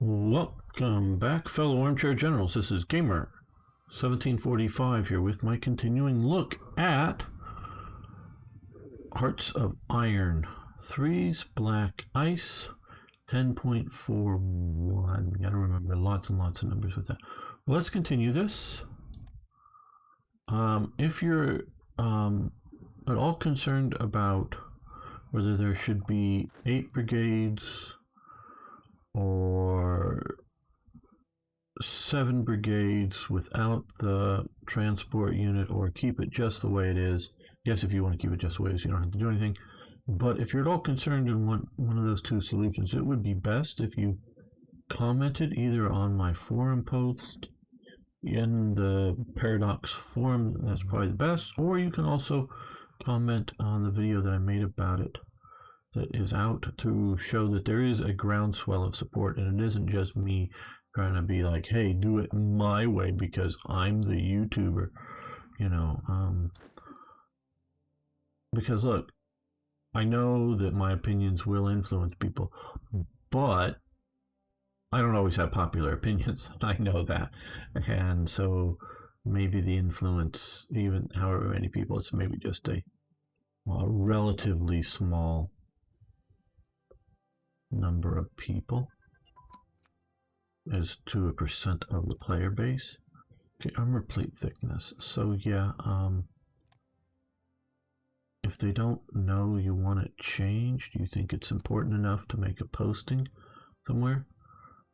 Welcome back, fellow armchair generals. This is Gamer 1745 here with my continuing look at Hearts of Iron 3's Black Ice 10.41. Gotta remember lots and lots of numbers with that. Let's continue this. If you're at all concerned about whether there should be 8 brigades or 7 brigades without the transport unit, or keep it just the way it is. Yes, if you want to keep it just the way it is, you don't have to do anything. But if you're at all concerned and want one of those two solutions, it would be best if you commented either on my forum post in the Paradox forum. That's probably the best. Or you can also comment on the video that I made about it that is out to show that there is a groundswell of support, and it isn't just me trying to be like, hey, do it my way because I'm the YouTuber, because look, I know that my opinions will influence people, but I don't always have popular opinions. I know that. And so maybe the influence, even however many people, it's maybe just a relatively small number of people as to a percent of the player base. Okay, armor plate thickness. So yeah, if they don't know you want it changed, you think it's important enough to make a posting somewhere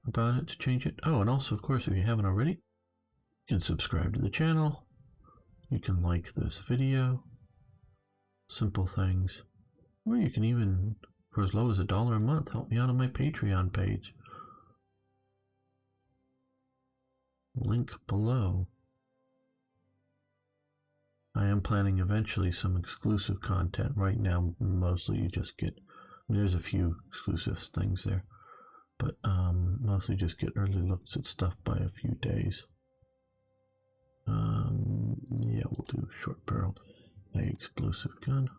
about it to change it. Oh, and also, of course, if you haven't already, you can subscribe to the channel. You can like this video. Simple things. Or you can even, for as low as $1 a month, help me out on my Patreon page. Link below. I am planning eventually some exclusive content. Right now, mostly you just get, there's a few exclusive things there, but mostly just get early looks at stuff by a few days. Yeah, we'll do short barrel, high explosive gun.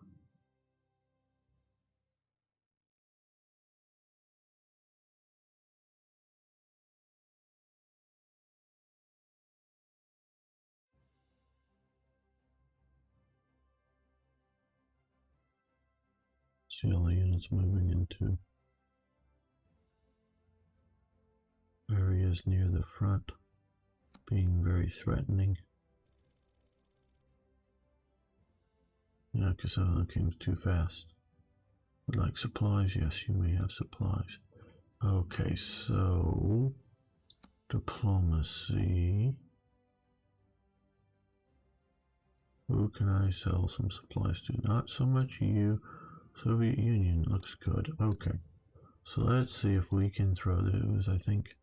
See all the units moving into areas near the front, being very threatening. Yeah, because some of them came too fast. Would like supplies? Yes, you may have supplies. Okay, so diplomacy. Who can I sell some supplies to? Not so much you. Soviet Union looks good. Okay, so let's see if we can throw those. I think,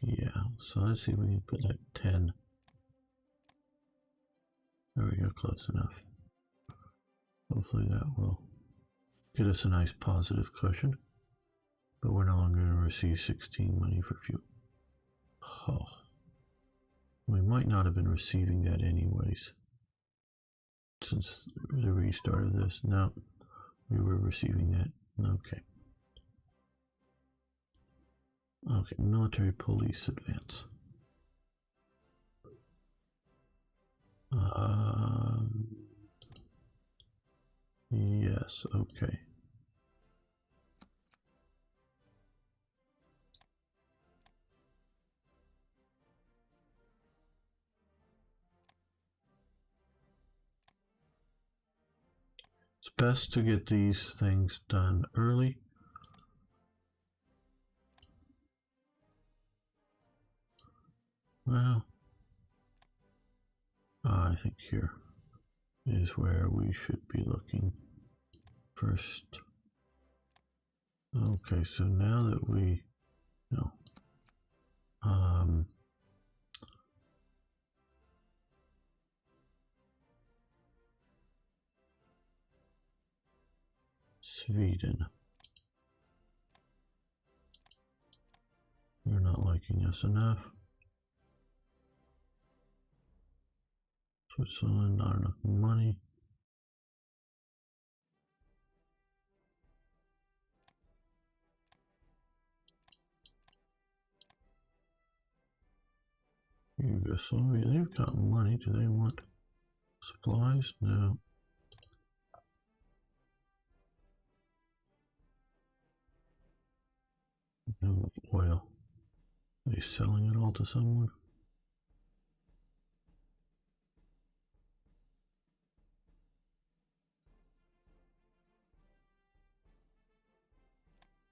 yeah. So let's see if we can put like 10. There we go, close enough. Hopefully that will get us a nice positive cushion. But we're no longer going to receive 16 money for fuel. Oh, we might not have been receiving that anyways. Since the restart of this, no, we were receiving that. Okay. Okay, military police advance. Yes, okay. It's best to get these things done early. Well, I think here is where we should be looking first. Okay, so now that we know, Sweden, they're not liking us enough. Switzerland, not enough money. Yugoslavia, they've got money. Do they want supplies? No. No oil. Are they selling it all to someone?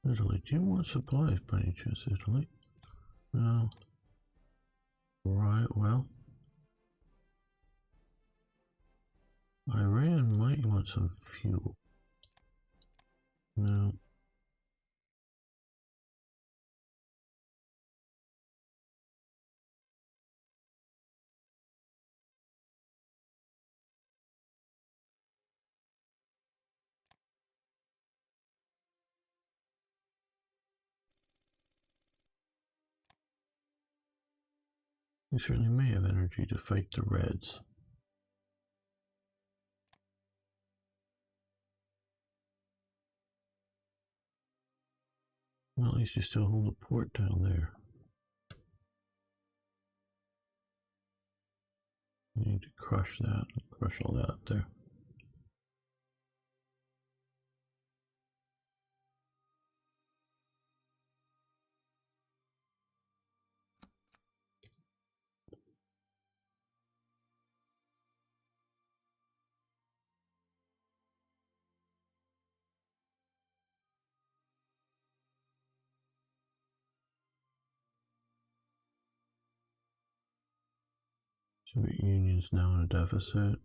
Italy, do you want supplies by any chance, Italy? No. Right, well. Iran might want some fuel. No. You certainly may have energy to fight the Reds. Well, at least you still hold a port down there. You need to crush that, crush all that up there. Soviet Union's now in a deficit.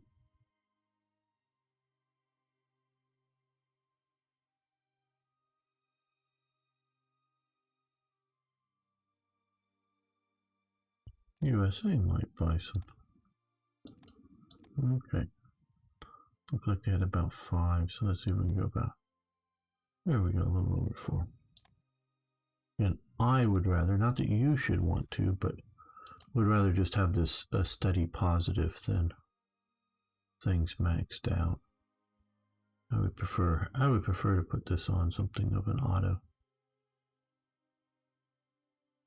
USA might buy some. Okay. Look like they had about 5, so let's see if we can go back. There we go, a little over 4. And I would rather, not that you should want to, but would rather just have this a steady positive than things maxed out. I would prefer to put this on something of an auto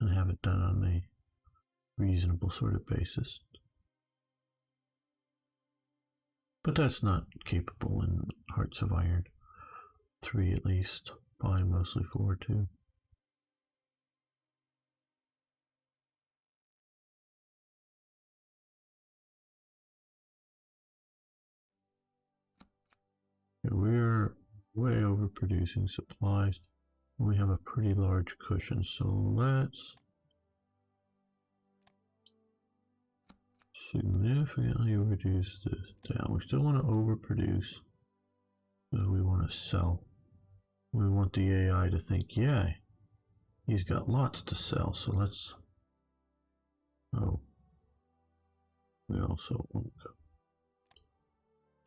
and have it done on a reasonable sort of basis. But that's not capable in Hearts of Iron 3 at least, probably mostly 4 too. We're way overproducing supplies. We have a pretty large cushion, so let's significantly reduce this down. We still want to overproduce, but we want to sell. We want the AI to think, yeah, he's got lots to sell, so let's. Oh, we also want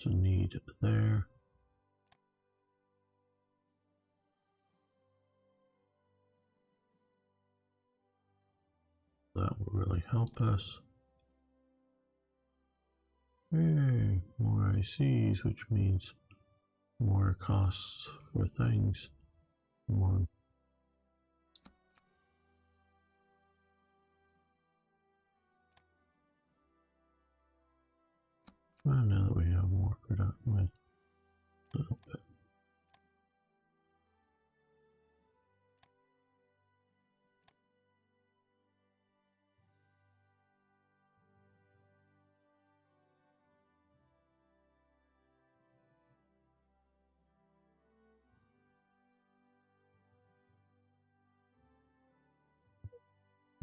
to need there. That will really help us. Yay, more ICs, which means more costs for things. More. Well, now that we have more production, a little bit.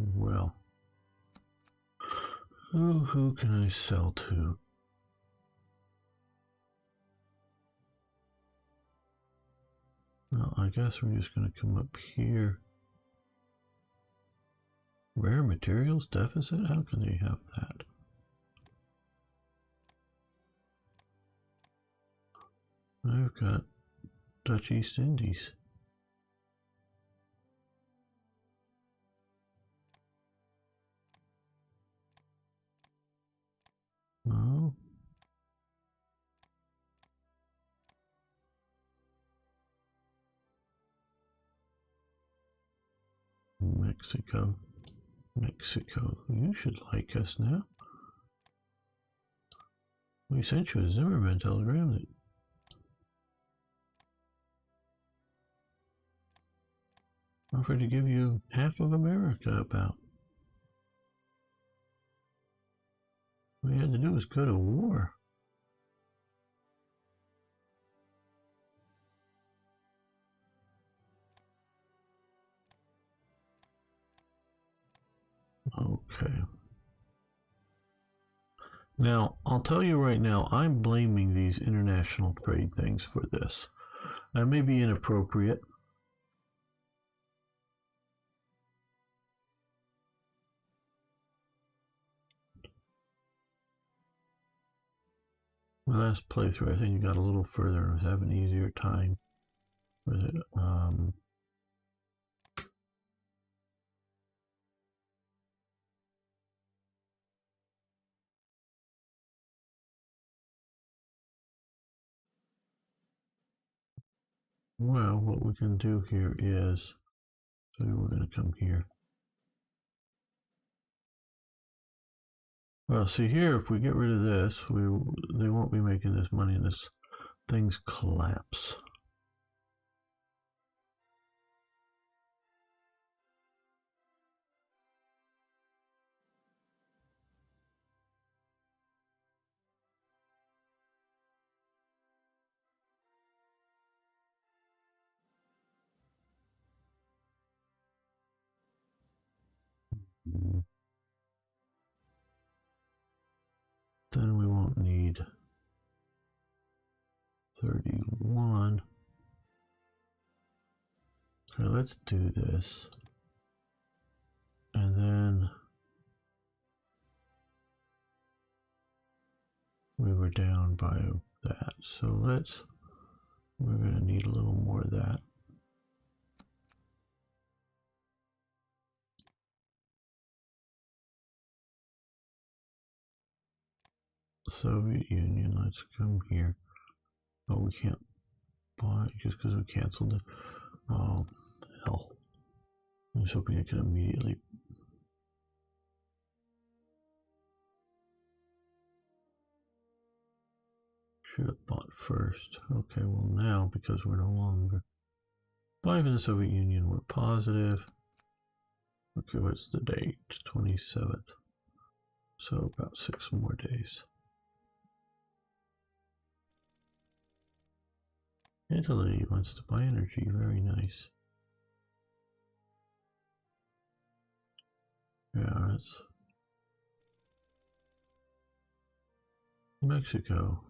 Well, who can I sell to? Well, I guess we're just going to come up here. Rare materials deficit? How can they have that? I've got Dutch East Indies. Oh. Mexico. Mexico, you should like us now. We sent you a Zimmerman telegram that offered to give you half of America about. All you had to do was go to war. Okay. Now, I'll tell you right now, I'm blaming these international trade things for this. That may be inappropriate. My last playthrough, I think you got a little further and was having an easier time with it. Well, what we can do here is, so we're going to come here. Well, see here, if we get rid of this, they won't be making this money and this things collapse. Then we won't need 31. Okay, let's do this. And then we were down by that. So we're going to need a little more of that. Soviet Union, let's come here. Oh, we can't buy it just because we canceled it. Oh, hell. I was hoping I could immediately. Should have bought first. Okay, well now, because we're no longer buying in the Soviet Union, we're positive. Okay, what's the date? 27th. So about 6 more days. Italy wants to buy energy. Very nice. Yeah, that's Mexico.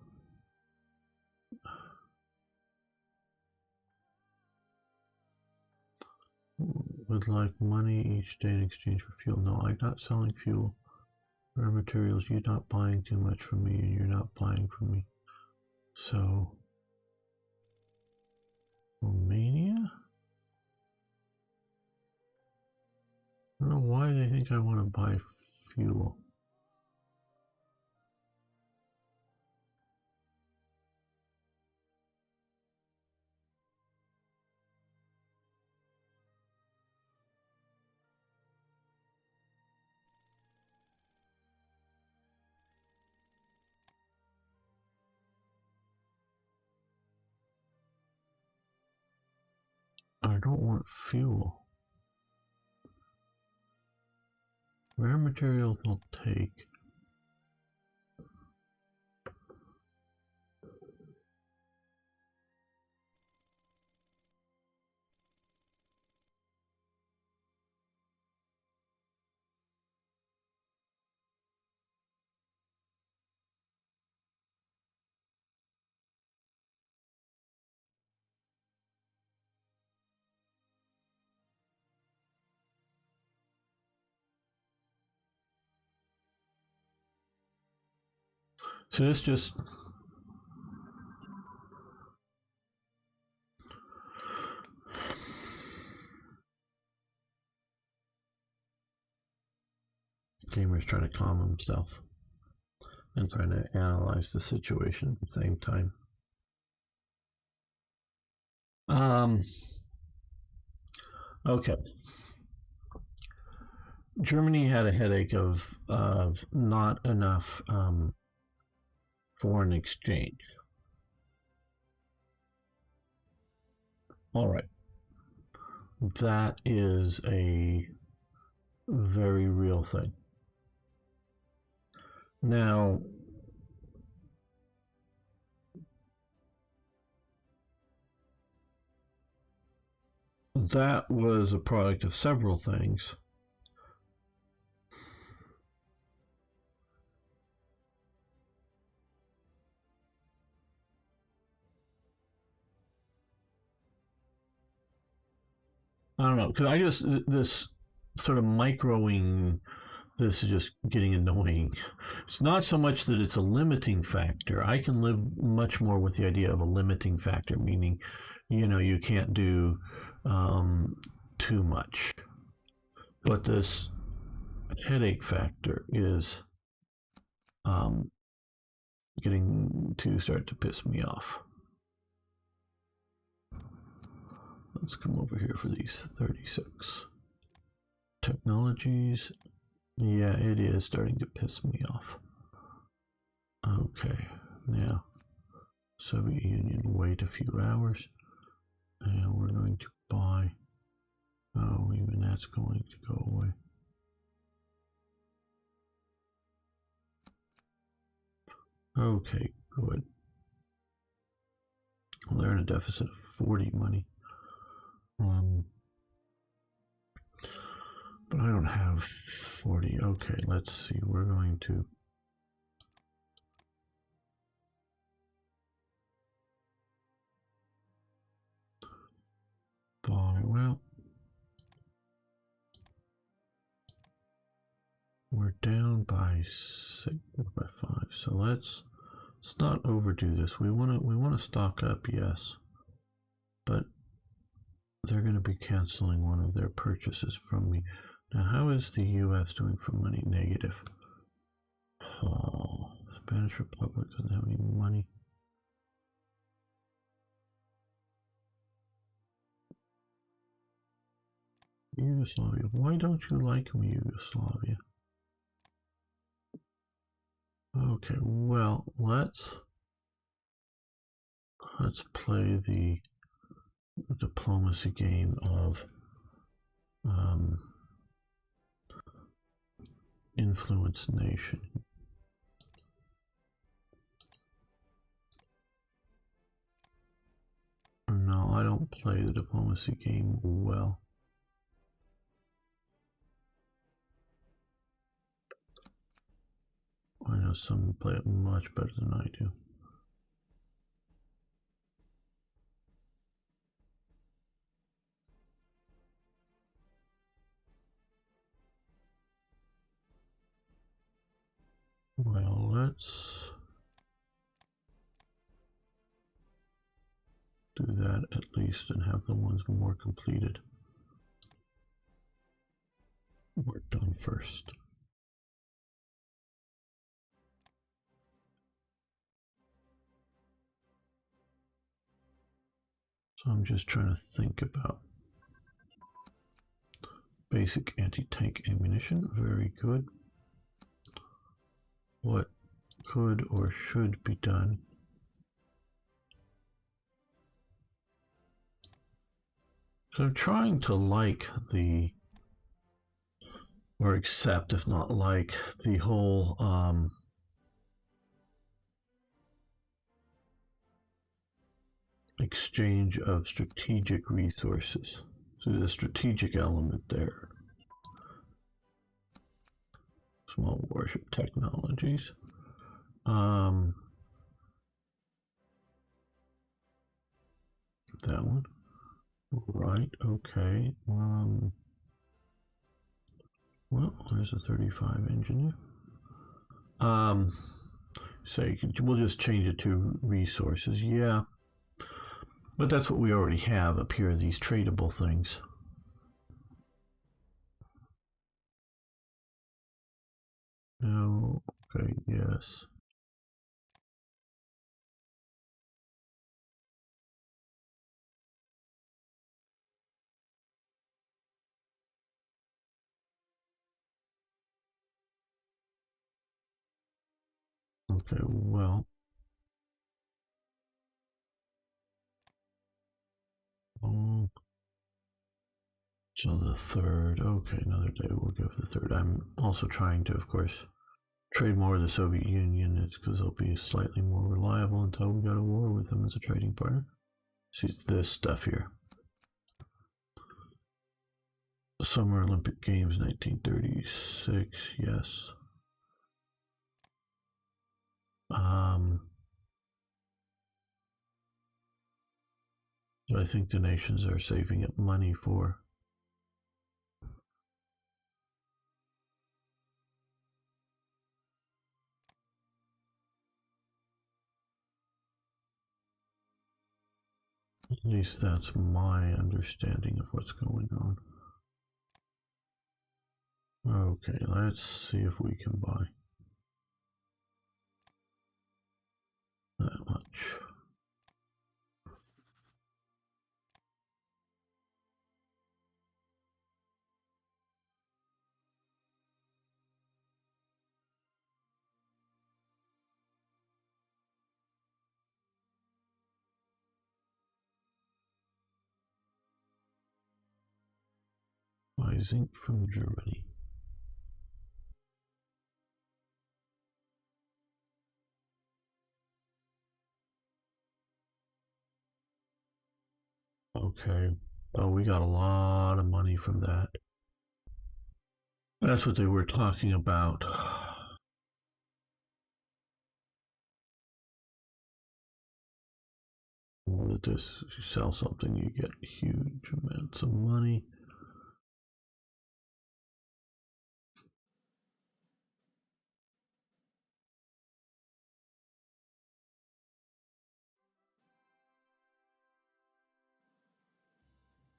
Would like money each day in exchange for fuel. No, I'm not selling fuel. Rare materials, you're not buying too much from me and you're not buying from me. So, Romania? I don't know why they think I want to buy fuel. I don't want fuel. Rare materials I'll take. So this just gamer's trying to calm himself and trying to analyze the situation at the same time. Okay. Germany had a headache of not enough foreign exchange. All right, that is a very real thing. Now, that was a product of several things. I don't know, because I just, this sort of microing, this is just getting annoying. It's not so much that it's a limiting factor. I can live much more with the idea of a limiting factor, meaning, you can't do too much. But this headache factor is um, getting to start to piss me off. Let's come over here for these 36. Technologies. Yeah, it is starting to piss me off. Okay, now Soviet Union, wait a few hours. And we're going to buy. Oh, even that's going to go away. Okay, good. Well, they're in a deficit of 40 money. But I don't have 40. Okay, let's see. We're going to buy. Well, we're down by 6 by 5. So let's not overdo this. We want to stock up, yes, but they're going to be canceling one of their purchases from me. Now, how is the U.S. doing for money? Negative. Oh, Spanish Republic doesn't have any money. Yugoslavia. Why don't you like me, Yugoslavia? Okay, well, let's play the diplomacy game of influence nation. No, I don't play the diplomacy game well. I know some play it much better than I do. Well, let's do that at least and have the ones more completed. We're done first. So I'm just trying to think about basic anti-tank ammunition. Very good. What could or should be done? So I'm trying to like the, or accept, if not like, the whole exchange of strategic resources. So there's a strategic element there. Small warship technologies. That one. Right, okay. Well, there's a 35 engineer. So we'll just change it to resources. Yeah. But that's what we already have up here, these tradable things. No, okay, yes. Okay, well. Oh, so the third. Okay, another day we'll go for the third. I'm also trying to, of course, trade more with the Soviet Union. It's because they'll be slightly more reliable until we go to war with them as a trading partner. See this stuff here. Summer Olympic Games 1936, yes. I think the nations are saving up money for. At least that's my understanding of what's going on. Okay, let's see if we can buy that much. Buy zinc from Germany. Okay. Oh, we got a lot of money from that. That's what they were talking about. That this, you sell something, you get huge amounts of money.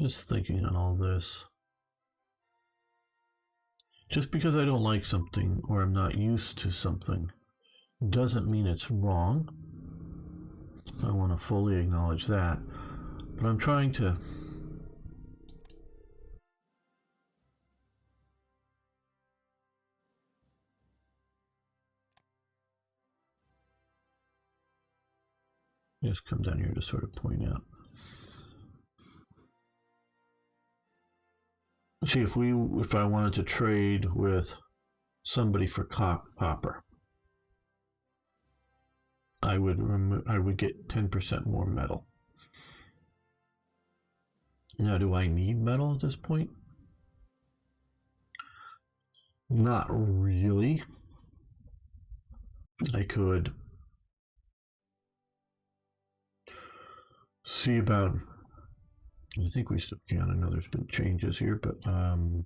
Just thinking on all this. Just because I don't like something or I'm not used to something doesn't mean it's wrong. I want to fully acknowledge that. But I'm trying to. Just come down here to sort of point out. See, if I wanted to trade with somebody for copper, I would get 10% more metal. Now, do I need metal at this point? Not really. I could see about. I think we still can. I know there's been changes here, but well,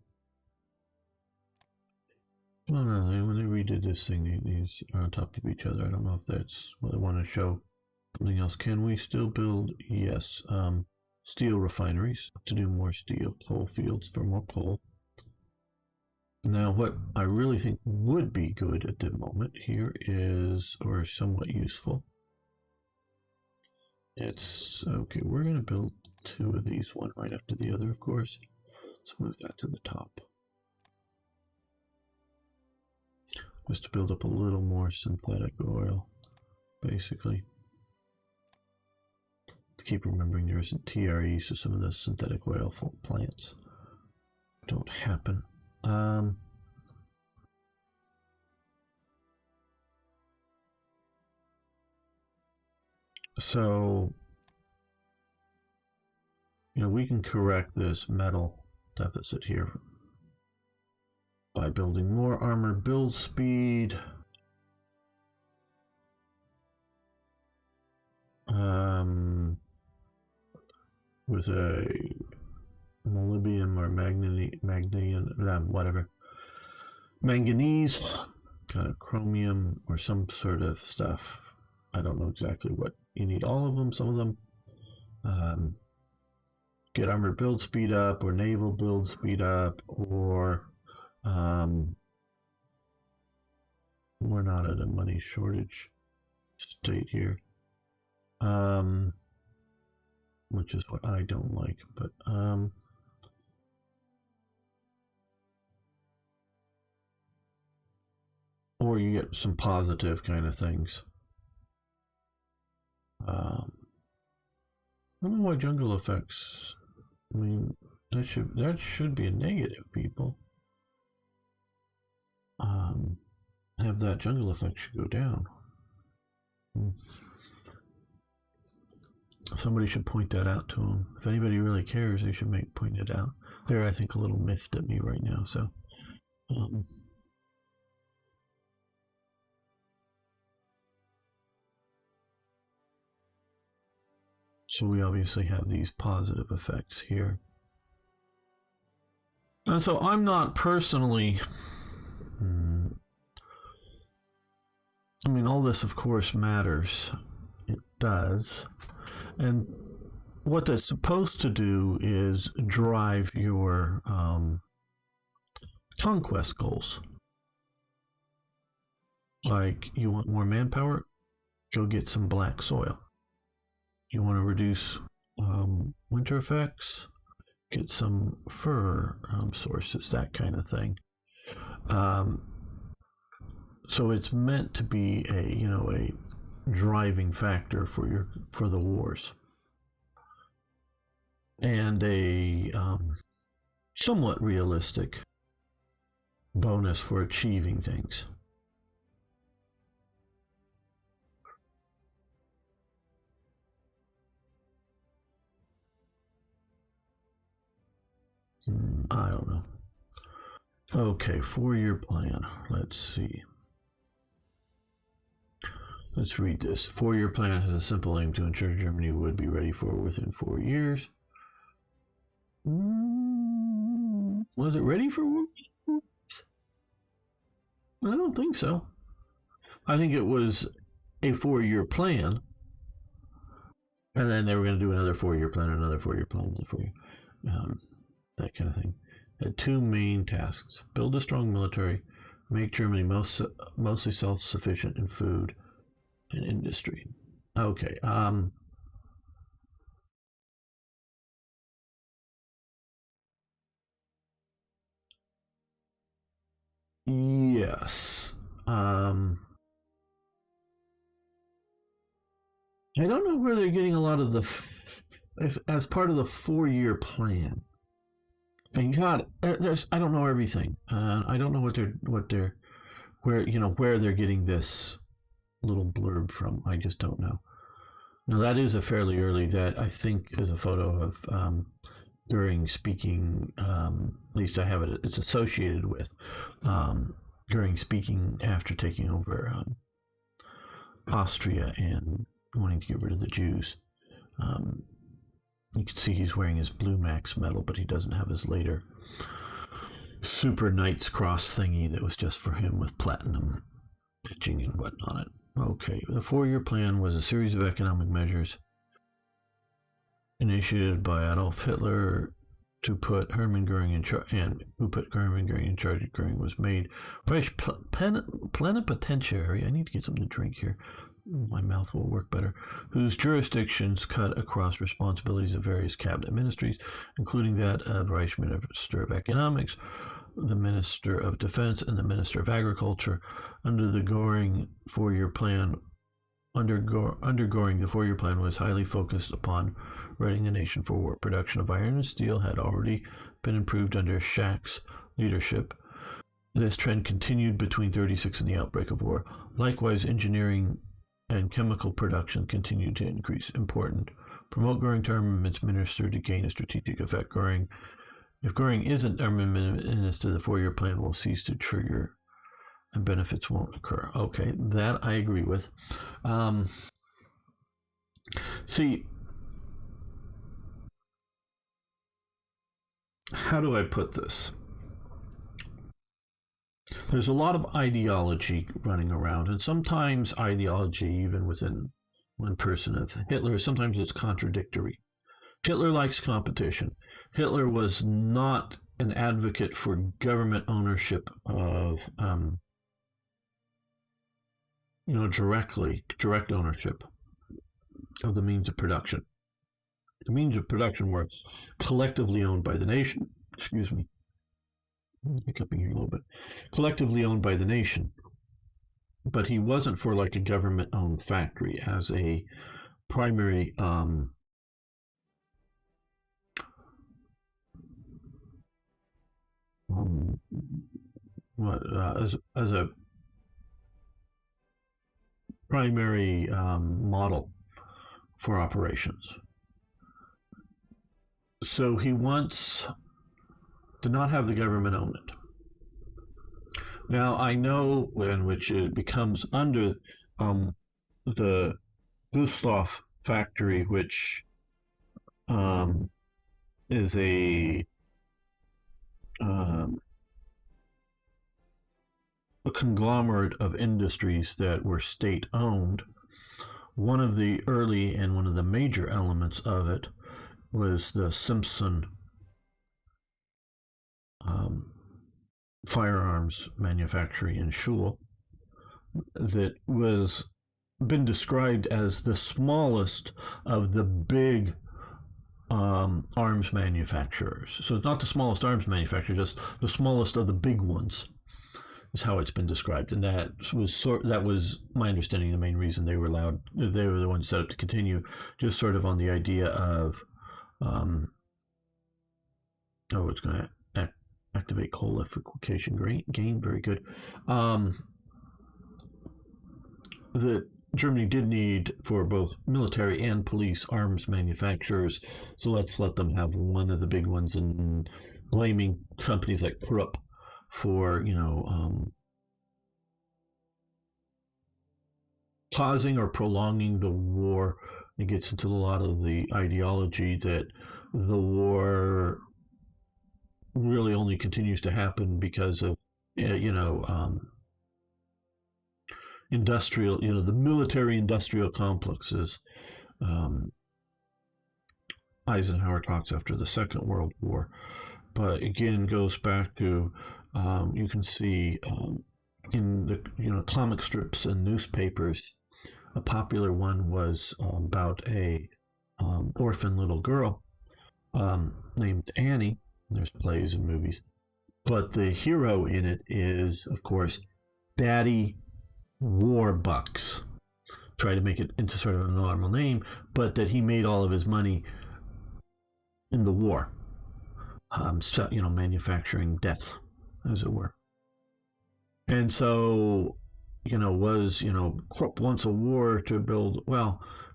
no, when they redid this thing, these are on top of each other. I don't know if that's what they want to show. Something else. Can we still build? Yes. Steel refineries to do more steel. Coal fields for more coal. Now, what I really think would be good at the moment here is, or somewhat useful. It's okay. We're going to build two of these, one right after the other, of course. Let's move that to the top. Just to build up a little more synthetic oil, basically. To keep remembering there isn't TRE, so some of the synthetic oil plants don't happen. So, we can correct this metal deficit here by building more armor build speed. With a molybdenum or manganese, kind of chromium or some sort of stuff. I don't know exactly what you need. All of them, some of them. Get armor build speed up, or naval build speed up, or we're not at a money shortage state here. Which is what I don't like, but or where you get some positive kind of things. I don't know why jungle effects. I mean, that should be a negative, people. Have that jungle effect should go down. Somebody should point that out to them. If anybody really cares, they should point it out. They're, I think, a little miffed at me right now. So we obviously have these positive effects here. And so I'm not personally. I mean, all this, of course, matters. It does. And what that's supposed to do is drive your conquest goals. Like, you want more manpower? Go get some black soil. You want to reduce winter effects? Get some fur sources, that kind of thing. So it's meant to be a driving factor for the wars, and a somewhat realistic bonus for achieving things. I don't know. Okay, 4-year plan. Let's see. Let's read this. 4-year plan has a simple aim to ensure Germany would be ready for within 4 years. Was it ready for war? I don't think so. I think it was a 4-year plan, and then they were going to do another 4-year plan, another 4-year plan, another 4-year, that kind of thing. Had 2 main tasks: build a strong military, make Germany mostly self-sufficient in food and industry. Okay. Yes. I don't know where they're getting a lot of as part of the 4-year plan. Thank God. I don't know everything. I don't know where they're getting this little blurb from. I just don't know. Now that is a fairly early. That I think is a photo of during speaking. At least I have it. It's associated with during speaking after taking over Austria and wanting to get rid of the Jews. You can see he's wearing his Blue Max medal, but he doesn't have his later Super Knight's Cross thingy that was just for him with platinum etching and whatnot on it. Okay, the 4-year plan was a series of economic measures initiated by Adolf Hitler to put Hermann Goering in charge, and who put Hermann Goering in charge. Goering was made Reich plenipotentiary. I need to get something to drink here. My mouth will work better. Whose jurisdictions cut across responsibilities of various cabinet ministries, including that of Reich Minister of Economics, the Minister of Defense, and the Minister of Agriculture. Under the Goering 4-year plan, under Goering, the 4-year plan was highly focused upon readying the nation for war. Production of iron and steel had already been improved under Schacht's leadership. This trend continued between 1936 and the outbreak of war. Likewise, engineering and chemical production continued to increase. Important. Promote Goering to armaments minister to gain a strategic effect. If Goering isn't armament minister, the 4-year plan will cease to trigger and benefits won't occur. Okay, that I agree with. See, how do I put this? There's a lot of ideology running around, and sometimes ideology, even within one person of Hitler, sometimes it's contradictory. Hitler likes competition. Hitler was not an advocate for government ownership of, direct ownership of the means of production. The means of production were collectively owned by the nation. Excuse me. Hiccuping here a little bit. Collectively owned by the nation. but he wasn't for like a government-owned factory as a primary um, what as a primary model for operations. So he wants to not have the government own it. Now I know in which it becomes under the Gustav factory, which um, is um, a conglomerate of industries that were state owned. One of the early and one of the major elements of it was the Simpson um, firearms manufacturing in Schul that was been described as the smallest of the big arms manufacturers. So it's not the smallest arms manufacturer, just the smallest of the big ones is how it's been described. And that was my understanding the main reason they were allowed. They were the ones set up to continue, just sort of on the idea of it's going to activate coal electrification gain. Very good. That Germany did need for both military and police arms manufacturers, so let's let them have one of the big ones, and blaming companies like Krupp for causing or prolonging the war. It gets into a lot of the ideology that the war really only continues to happen because of industrial, the military industrial complexes. Eisenhower talks after the Second World War, but again goes back to you can see in the comic strips and newspapers. A popular one was about a orphan little girl named Annie. There's plays and movies, but the hero in it is, of course, Daddy Warbucks. Try to make it into sort of a normal name, but that he made all of his money in the war, manufacturing death, as it were. And so, Krupp wants a war to build,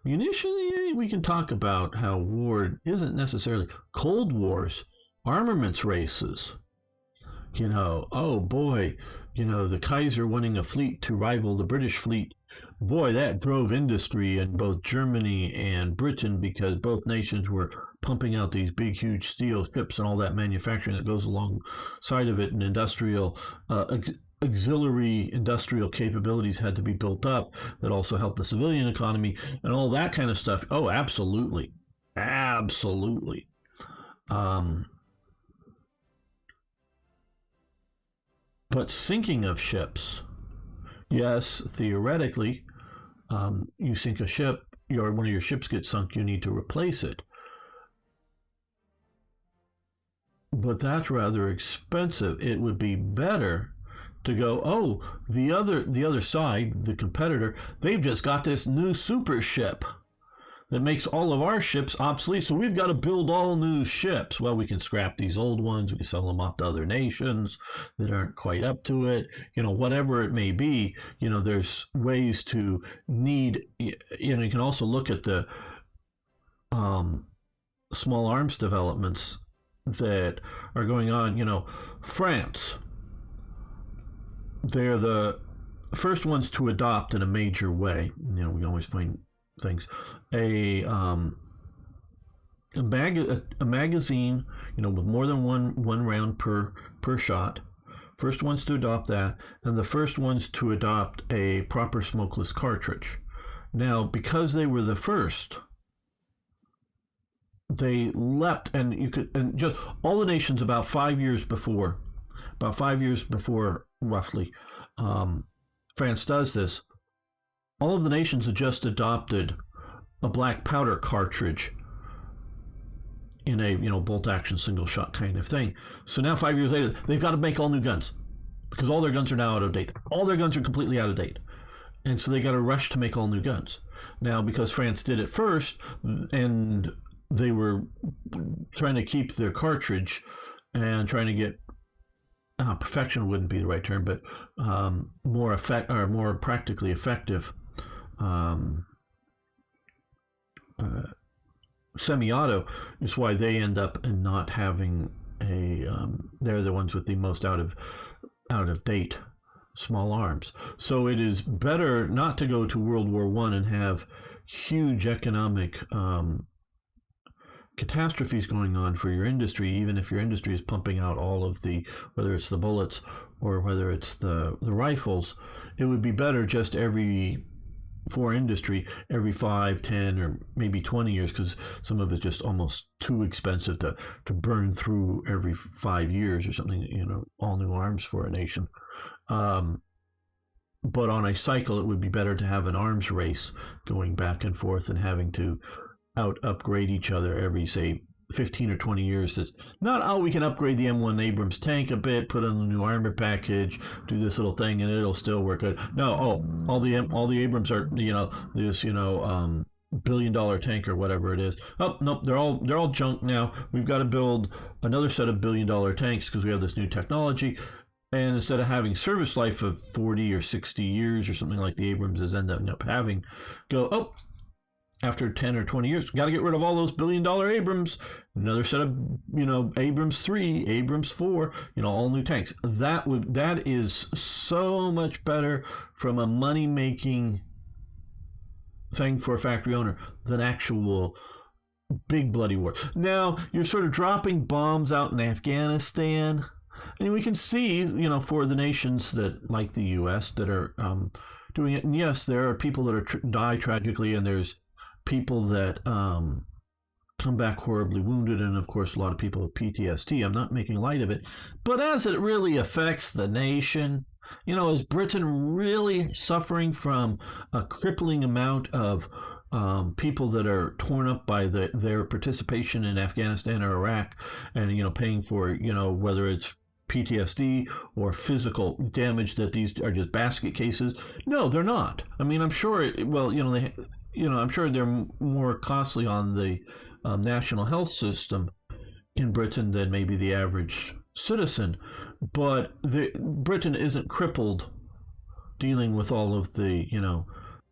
munitions, we can talk about how war isn't necessarily Cold Wars, armaments races. Oh boy, the Kaiser wanting a fleet to rival the British fleet. Boy, that drove industry in both Germany and Britain, because both nations were pumping out these big, huge steel ships and all that manufacturing that goes alongside of it, and industrial auxiliary industrial capabilities had to be built up that also helped the civilian economy and all that kind of stuff. Oh, absolutely. Absolutely. But sinking of ships, yes, theoretically, you sink a ship, one of your ships gets sunk, you need to replace it. But that's rather expensive. It would be better to go, the other side, the competitor, they've just got this new super ship that makes all of our ships obsolete, so we've got to build all new ships. Well, we can scrap these old ones, we can sell them off to other nations that aren't quite up to it, whatever it may be. There's ways to need, you can also look at the small arms developments that are going on. France, they're the first ones to adopt in a major way. We can always find things. A magazine, with more than one round per shot. First ones to adopt that, and the first ones to adopt a proper smokeless cartridge. Now, because they were the first, they leapt, and just all the nations about 5 years before, roughly, France does this. All of the nations had just adopted a black powder cartridge in a bolt action single shot kind of thing. So now 5 years later, they've got to make all new guns because all their guns are now out of date. All their guns are completely out of date. And so they got a rush to make all new guns. Now, because France did it first, and they were trying to keep their cartridge and trying to get perfection wouldn't be the right term, but more practically effective semi-auto is why they end up in not having a. They're the ones with the most out of date small arms. So it is better not to go to World War I and have huge economic catastrophes going on for your industry, even if your industry is pumping out all of the, whether it's the bullets or whether it's the rifles. It would be better just for industry every 5, 10, or maybe 20 years, because some of it's just almost too expensive to burn through every 5 years or something, all new arms for a nation. But on a cycle, it would be better to have an arms race going back and forth and having to upgrade each other every, say, 15 or 20 years. That's not, we can upgrade the M1 Abrams tank a bit, put on a new armor package, do this little thing, and it'll still work good. No, all the Abrams are, this, $1 billion tank or whatever it is. Oh, nope, they're all junk now. We've got to build another set of $1 billion tanks because we have this new technology. And instead of having service life of 40 or 60 years or something like the Abrams is ending up having, after 10 or 20 years, got to get rid of all those $1 billion Abrams, another set of, Abrams 3, Abrams 4, all new tanks. That is so much better from a money-making thing for a factory owner than actual big bloody war. Now, you're sort of dropping bombs out in Afghanistan, and we can see, for the nations that, like the U.S., that are doing it. And yes, there are people that die tragically, and there's people that come back horribly wounded, and of course a lot of people with PTSD. I'm not making light of it, but as it really affects the nation, is Britain really suffering from a crippling amount of people that are torn up by their participation in Afghanistan or Iraq, and paying for whether it's PTSD or physical damage, that these are just basket cases? No, they're not. I mean, I'm sure I'm sure they're more costly on the national health system in Britain than maybe the average citizen, but Britain isn't crippled dealing with all of the,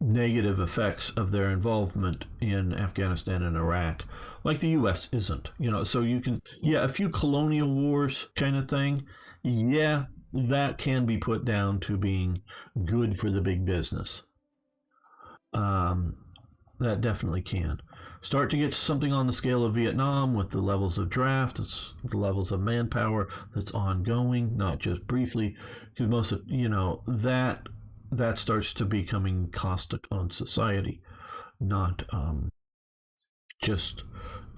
negative effects of their involvement in Afghanistan and Iraq, like the U.S. isn't. So you can, a few colonial wars kind of thing, that can be put down to being good for the big business. That definitely can. Start to get something on the scale of Vietnam with the levels of draft, the levels of manpower that's ongoing, not just briefly, because most of, that starts to becoming caustic on society, not just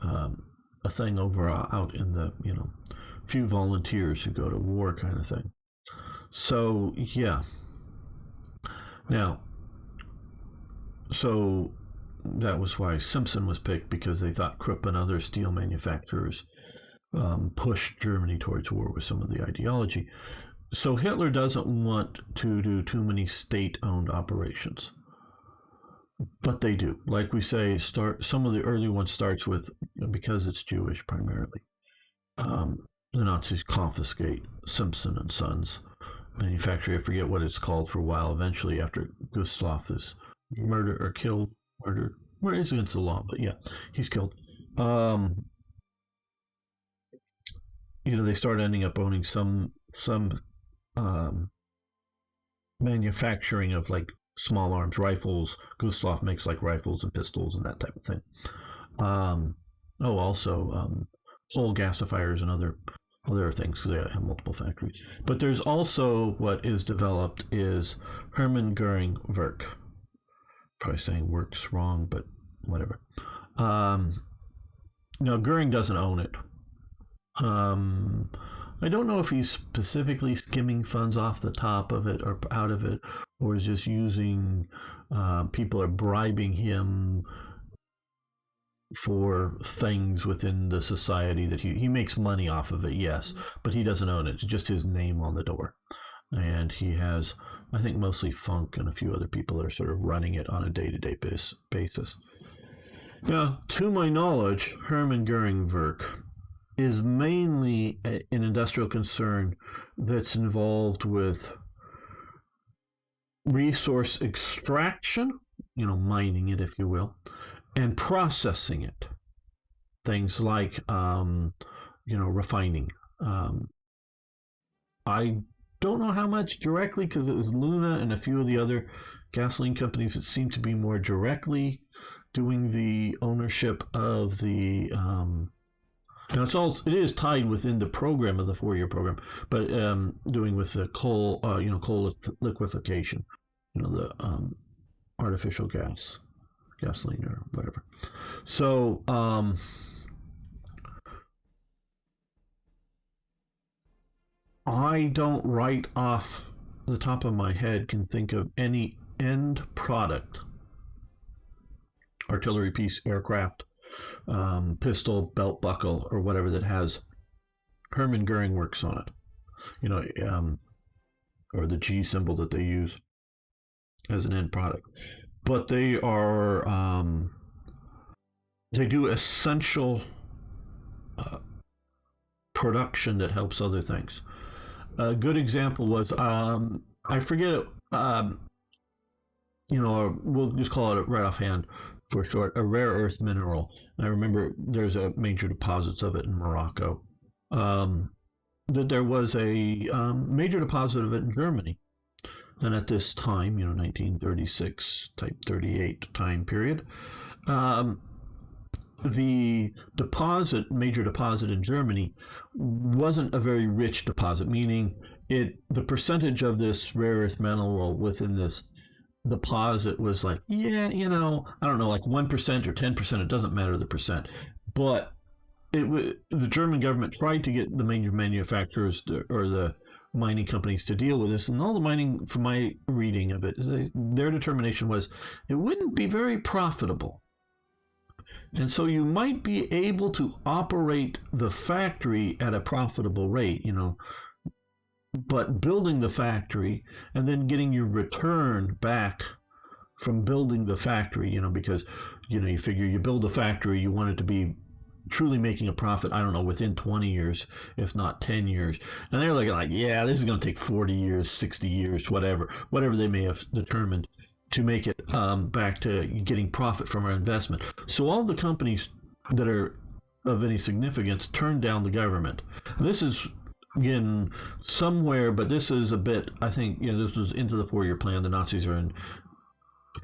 a thing out in the, few volunteers who go to war kind of thing. So, Now, so that was why Simpson was picked, because they thought Krupp and other steel manufacturers pushed Germany towards war with some of the ideology. So Hitler doesn't want to do too many state-owned operations, but they do. Like we say, some of the early ones starts with, because it's Jewish primarily, the Nazis confiscate Simpson and Sons manufacturing. I forget what it's called for a while. Eventually, after Gustav is murdered. Where is against the law, but he's killed. They start ending up owning some manufacturing of like small arms rifles. Gustav makes like rifles and pistols and that type of thing. Also full gasifiers and other things, because they have multiple factories. But there's also what is developed is Hermann Göring Werk. Probably saying works wrong, but whatever. No, Göring doesn't own it. I don't know if he's specifically skimming funds off the top of it or out of it, or is just using, people are bribing him for things within the society that he makes money off of it, yes, but he doesn't own it. It's just his name on the door. And he has I think mostly Funk and a few other people are sort of running it on a day-to-day basis. Now, to my knowledge, Hermann Goering Werk is mainly an industrial concern that's involved with resource extraction, mining it, if you will, and processing it. Things like, refining. I don't know how much directly, because it was Luna and a few of the other gasoline companies that seem to be more directly doing the ownership of the. Now it is tied within the program of the 4-year program, but doing with the coal, coal liquefaction, the artificial gasoline or whatever. So I don't right off the top of my head can think of any end product, artillery piece, aircraft, pistol, belt buckle, or whatever that has Hermann Goering Works on it, or the G symbol that they use as an end product. But they are, they do essential production that helps other things. A good example was, I forget, we'll just call it right offhand for short, a rare earth mineral. And I remember there's a major deposits of it in Morocco. That there was a major deposit of it in Germany. And at this time, 1936 type 38 time period, the major deposit in Germany, wasn't a very rich deposit, meaning the percentage of this rare earth mineral within this deposit was like, I don't know, like 1% or 10%, it doesn't matter the percent. But the German government tried to get the major manufacturers or the mining companies to deal with this, and all the mining, from my reading of it, their determination was it wouldn't be very profitable. And so you might be able to operate the factory at a profitable rate, but building the factory and then getting your return back from building the factory, because, you figure you build a factory, you want it to be truly making a profit, I don't know, within 20 years, if not 10 years. And they're like, yeah, this is going to take 40 years, 60 years, whatever they may have determined to make it back to getting profit from our investment. So all the companies that are of any significance turned down the government. This is, again, somewhere, but this is a bit, I think, this was into the 4-year plan. The Nazis are in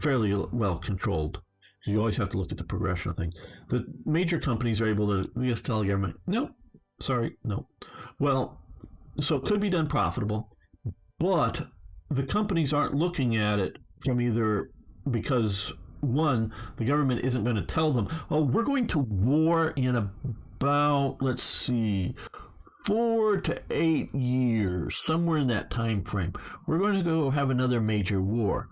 fairly well controlled. You always have to look at the progression of things. The major companies are able to just tell the government, no, sorry, no. Well, so it could be done profitable, but the companies aren't looking at it from either, because one, the government isn't going to tell them, oh, we're going to war in about, let's see, 4 to 8 years, somewhere in that time frame. We're going to go have another major war.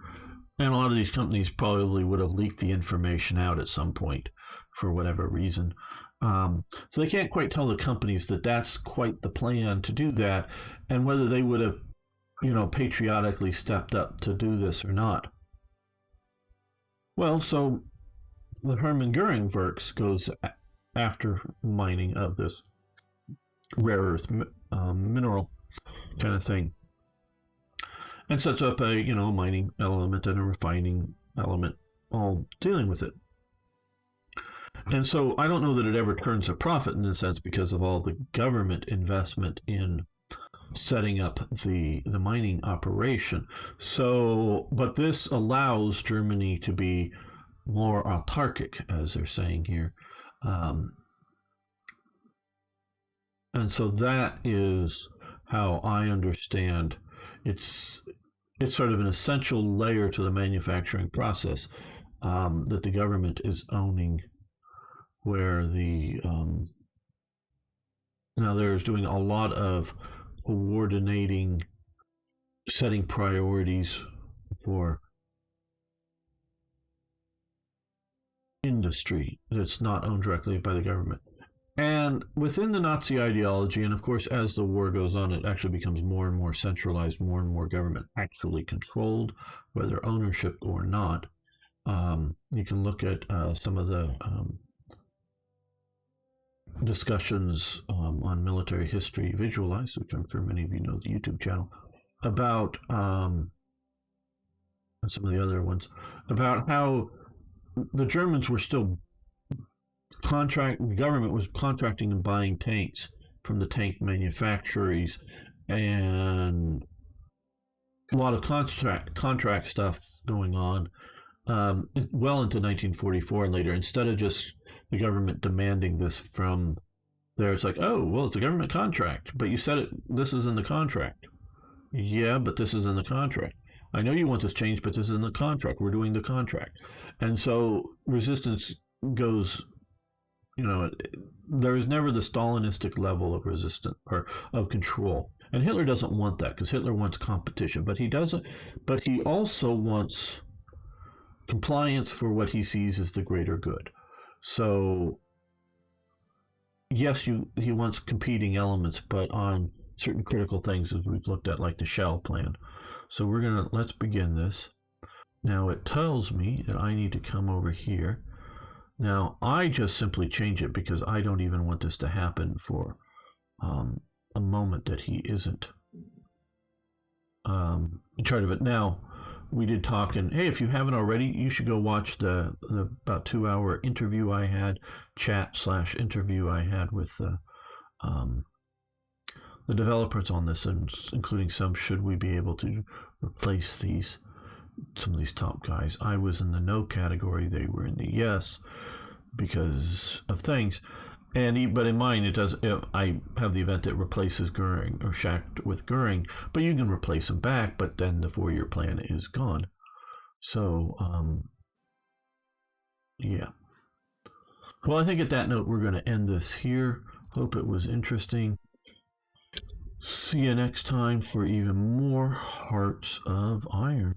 And a lot of these companies probably would have leaked the information out at some point for whatever reason. So they can't quite tell the companies that that's quite the plan to do that, and whether they would have, patriotically stepped up to do this or not. Well, so the Hermann Goering Works goes after mining of this rare earth mineral kind of thing, and sets up a mining element and a refining element, all dealing with it. And so I don't know that it ever turns a profit in a sense, because of all the government investment in setting up the mining operation. So, but this allows Germany to be more autarkic, as they're saying here. And so that is how I understand it's sort of an essential layer to the manufacturing process that the government is owning, where the now there's doing a lot of coordinating, setting priorities for industry that's not owned directly by the government. And within the Nazi ideology, and of course, as the war goes on, it actually becomes more and more centralized, more and more government actually controlled, whether ownership or not. You can look at some of the discussions on military history visualized, which I'm sure many of you know the YouTube channel, about and some of the other ones, about how the Germans were still the government was contracting and buying tanks from the tank manufacturers, and a lot of contract stuff going on well into 1944 and later. Instead of just the government demanding this from there, it's like, oh, well, it's a government contract, but you said it. This is in the contract. Yeah, but this is in the contract. I know you want this change, but this is in the contract. We're doing the contract, and so resistance goes. There is never the Stalinistic level of resistance or of control, and Hitler doesn't want that because Hitler wants competition, but he doesn't. But he also wants compliance for what he sees as the greater good. So yes, he wants competing elements, but on certain critical things as we've looked at, like the shell plan. So let's begin this. Now it tells me that I need to come over here. Now I just simply change it because I don't even want this to happen for a moment that he isn't in charge of it. Now we did talk, and hey, if you haven't already, you should go watch the about 2 hour interview I had, chat/interview I had with the developers on this, and including some should we be able to replace some of these top guys. I was in the no category, they were in the yes because of things. But in mine, I have the event that replaces Goering or Schacht with Goering, but you can replace them back, but then the 4-year plan is gone. So, yeah. Well, I think at that note, we're going to end this here. Hope it was interesting. See you next time for even more Hearts of Iron.